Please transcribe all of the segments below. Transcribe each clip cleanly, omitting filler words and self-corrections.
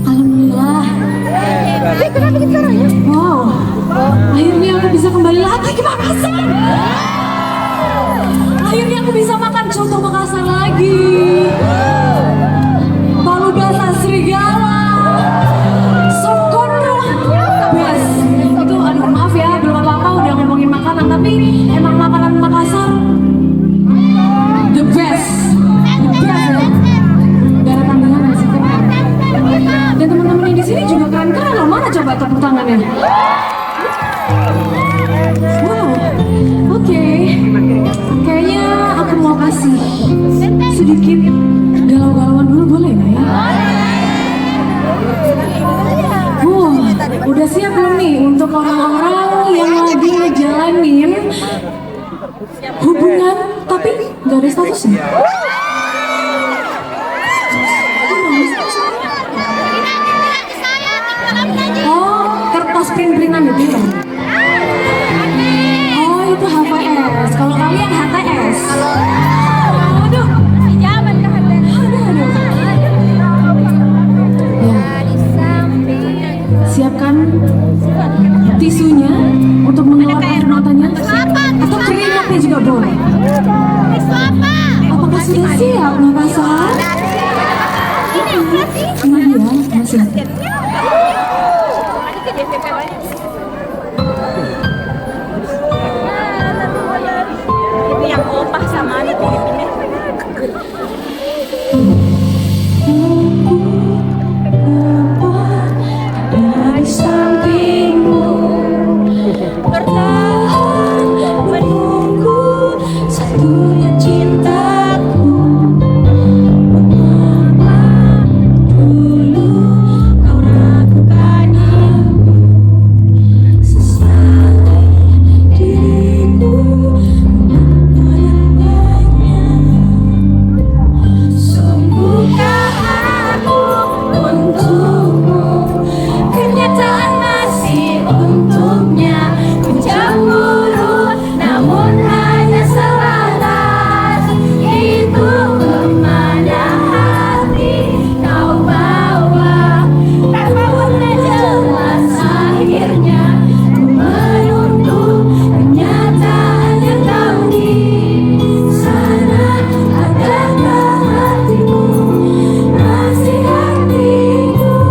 Alhamdulillah. Wow, akhirnya aku bisa kembali lagi ke Makassar. Akhirnya aku bisa makan coto Makassar lagi. Palu basah serigala. Sop kondro. Best. Itu aduh maaf ya, belum apa-apa udah ngomongin makanan, tapi emang makanan Makassar the best. The best ya. Gak ada tandingannya sih. Dan teman-teman yang di sini juga keren-keren loh. Mana coba tepuk tangannya? Wow, oke. Kayaknya aku mau kasih sedikit galau-galauan dulu, boleh nggak ya? Udah siap belum nih untuk orang-orang yang lagi ngejalanin hubungan tapi nggak ada statusnya? Oh, kertas print-printan itu ya? Oh, itu HVS. Kalau kalian HTS. Aduh. Siapkan tisunya untuk mengeluarkan notanya atau keringatnya juga boleh. Apakah sudah siap Makassar? Ini dia masih. Itu yang opah sama anak Filipina. Dari sampingmu bertahan menunggu satunya cintaku. Mengapa dulu kau ragukannya? Sesali diriku mengenalnya. Sungguhkah aku untukmu? Kenyataan masih untuknya. Ku cemburu namun hanya sebatas. Itu kemana hati kau bawa. Tak pernah jelas akhirnya. Ku menunggu kenyataan yang kau di sana. Adakah hatimu masih hatiku?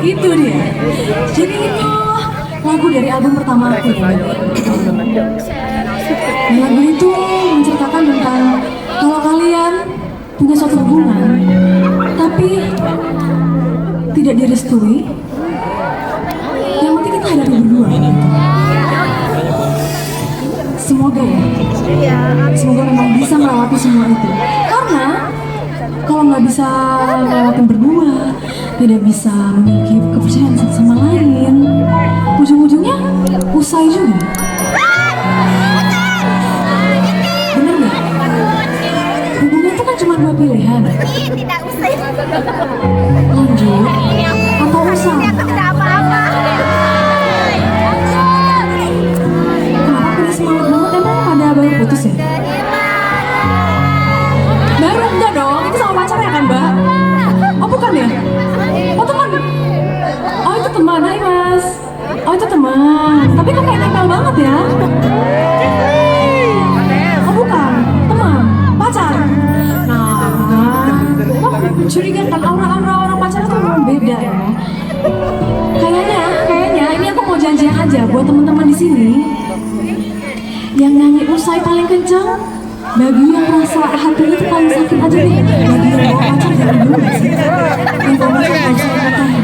Itu dia. Jadi itu lagu dari album pertama aku ya. Dan lagu itu menceritakan tentang kalau kalian punya suatu hubungan tapi tidak direstui, yang penting kita hadapi berdua. Semoga ya, semoga memang bisa melewati semua itu. Karena kalau nggak bisa melewati berdua, tidak bisa memiliki kepercayaan satu sama lain, ujung-ujungnya usai juga. Bener nggak? Hubungan itu kan cuma dua pilihan. Tidak usah. Lanjut atau usai. Tidak apa-apa. Kenapa pada semangat banget? Emang pada baru putus ya? Baru enggak dong, itu sama pacarnya kan mbak? Oh bukan ya? Oh teman? Oh itu teman, hai mas. Oh itu teman, tapi kok kayak nempel banget ya? Oh bukan, teman, pacar. Nah, mencurigakan aura-aura orang pacaran tuh memang beda ya. Kayaknya ini aku mau janjian aja buat teman-teman di sini. Yang nyanyi usai paling kencang, bagi yang rasa hatinya itu paling sakit aja nih. Bagi yang bawa pacar jangan dulu gak sih? Yang bawa pacar gak usah dikatain.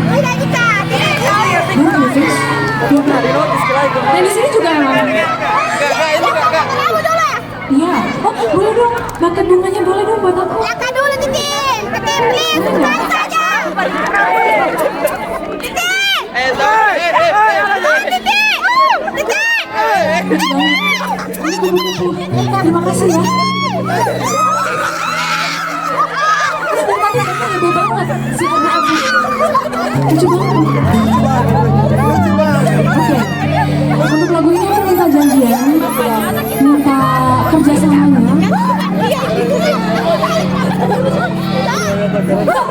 Bener ya Fix? Nah di sini juga emang. Iya. Oh boleh dong, bakat bunganya boleh dong buat aku. Silakan dulu Titin. Titin please, bukan saja. Titin. Terima kasih ya. Dari tadi aku heboh banget. Siapa aku? Lucu banget. Oke. Untuk lagu ini aku minta janjian, minta kerjasamanya.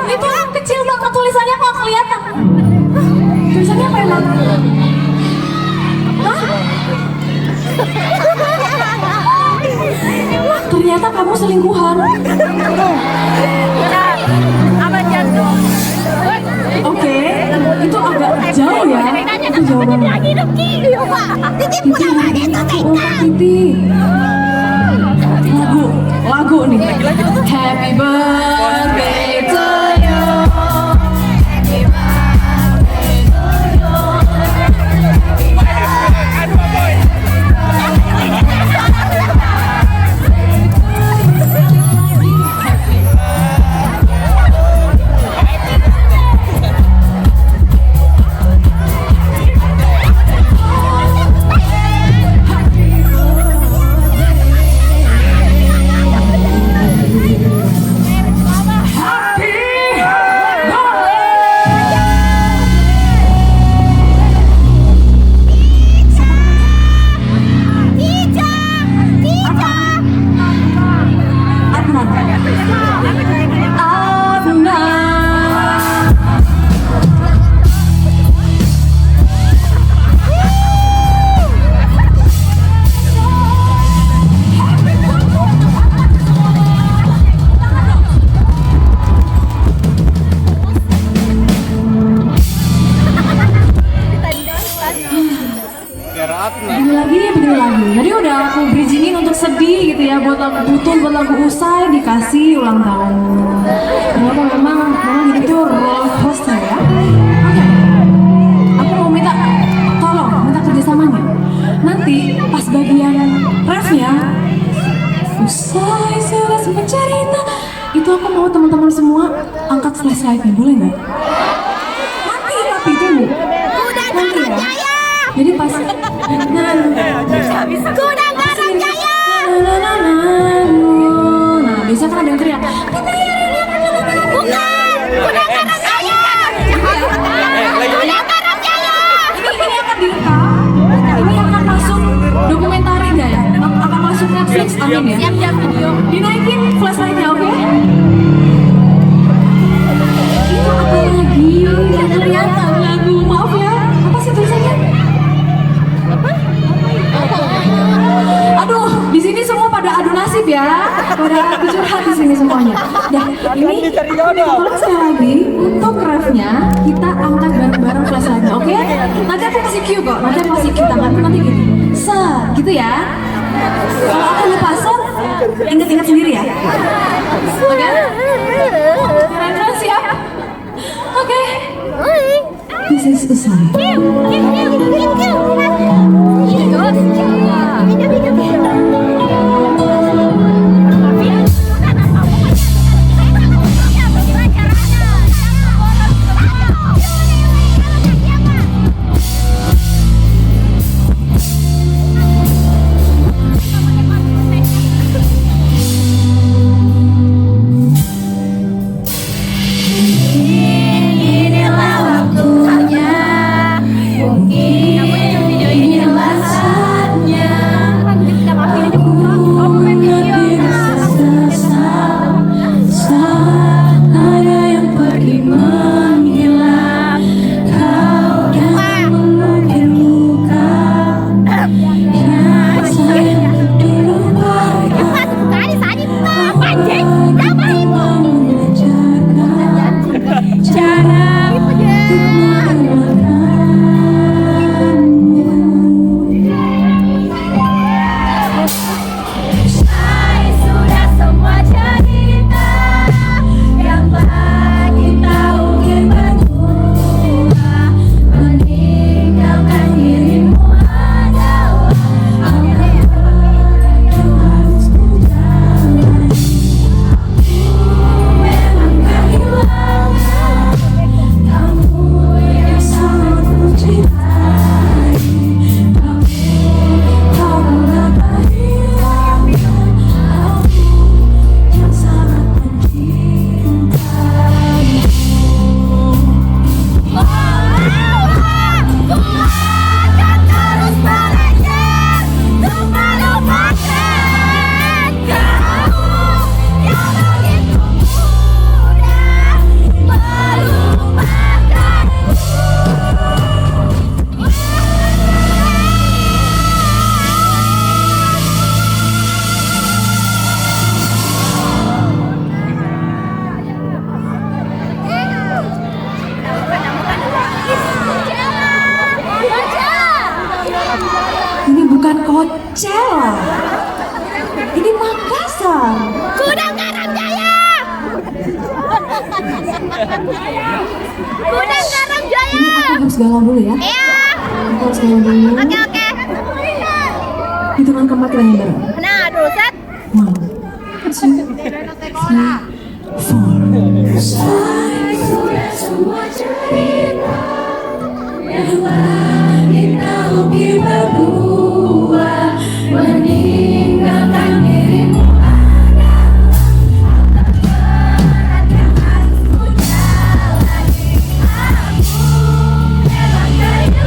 Itu yang kecil banget tulisannya kok kelihatan. Tulisannya apa emang? Hah? Ternyata kamu selingkuhan. Apa jantung? Oke, itu agak jauh ya. Itu jauh banget. Titi. Lagu nih. Happy birthday to you. Happy birthday to you. Begini lagi. Tadi udah aku bridgingin untuk sedih gitu ya, buat lagu butuh, buat lagu usai dikasih ulang tahun. Ternyata memang hidup itu roller coaster ya. Oke. Aku mau minta kerjasamanya. Nanti pas bagian refnya, usai sudah sempat cerita, itu aku mau teman-teman semua angkat flashlight-nya, boleh nggak? Tapi tunggu. Nanti ya. Jadi pas Kuda Garam Jaya. Nah, biasa kan ada yang teriak. Bukan. Kuda Garam Jaya. Kuda Garam Jaya. Ini akan direkam. Ini akan masuk dokumentaris ya. Akan masuk Netflix, amin ya. Siap-siap video. Dinaikin flashlight-nya, oke? Itu apa lagi? Yang kelihatan lagu, maaf ya. Apa sih tulisannya? Aduh, di sini semua pada adu nasib ya, pada adu curhat di sini semuanya. Dan ini tolong sekali lagi untuk refnya kita angkat bareng-bareng. oke? Nanti aku kasih cue kok, nanti aku kasih cue tanganku nanti gini. Gitu ya. Kalau aku lupa ingat-ingat sendiri ya. Oke? Keren-keren siap? Oke. This is the sign. Ini bukan Coachella. Ini Makassar. Gudang Garam Jaya. Gudang Garam Jaya. Ini aku harus galau dulu ya. Iya. Aku harus galau dulu. Oke. Hitungan keempat kita yang baru. Nah, dulu set. 1, 2, 3, 4. Sudah semua cerita yang kita ukir berdua, meninggalkan dirimu adalah berat yang harus ku jalani. Aku memang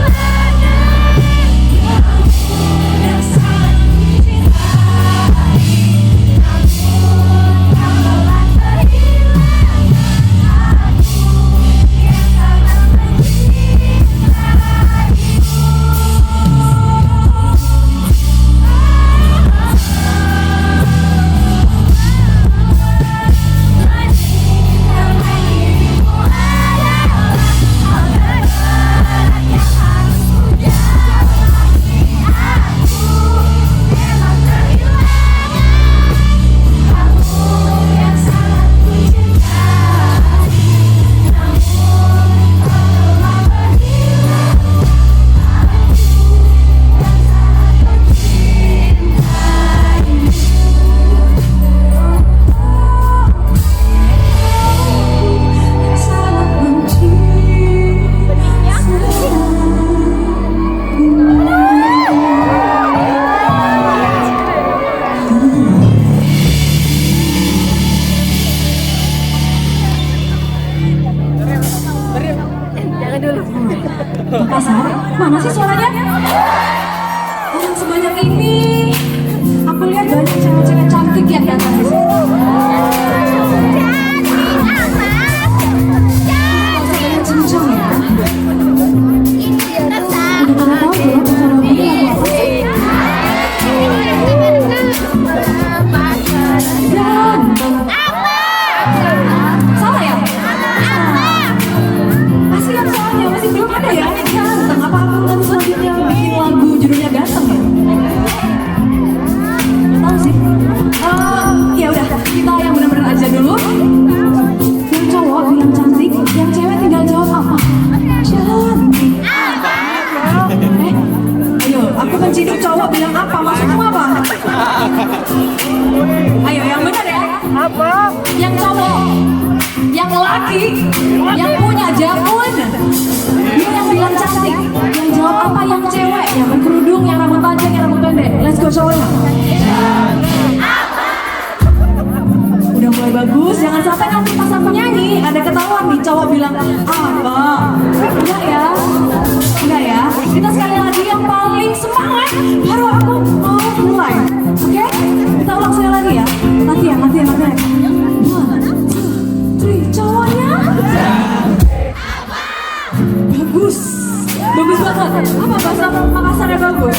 kehilangan kamu yang sangat ku cintai. Namun kau telah kehilangan aku yang sangat Makassar, mana sih suaranya? Orang sebanyak ini, aku lihat banyak cewek-cewek cantik yang datang di sini. Banyak cincang ya. Udah pada tahu belum acara ini lagu apa? Ganteng. Salah ya? Masih yang soalnya masih belum ada ya? Apa? Yang cowok, yang laki, yang punya jakun, dia yang bilang cantik. Yang jawab apa? Yang cewek, yang berkerudung, yang rambut panjang, yang rambut pendek. Let's go cowoknya. Udah mulai bagus, jangan sampai nanti pas aku nyanyi ada ketahuan nih cowok bilang apa? Enggak ya, enggak ya. Kita sekali lagi yang paling semangat baru aku mau mulai. Oke? Kita ulang sekali lagi ya. Latihan. One, two, three, cowoknya. Bagus banget. Apa bahasa Makassarnya bagus?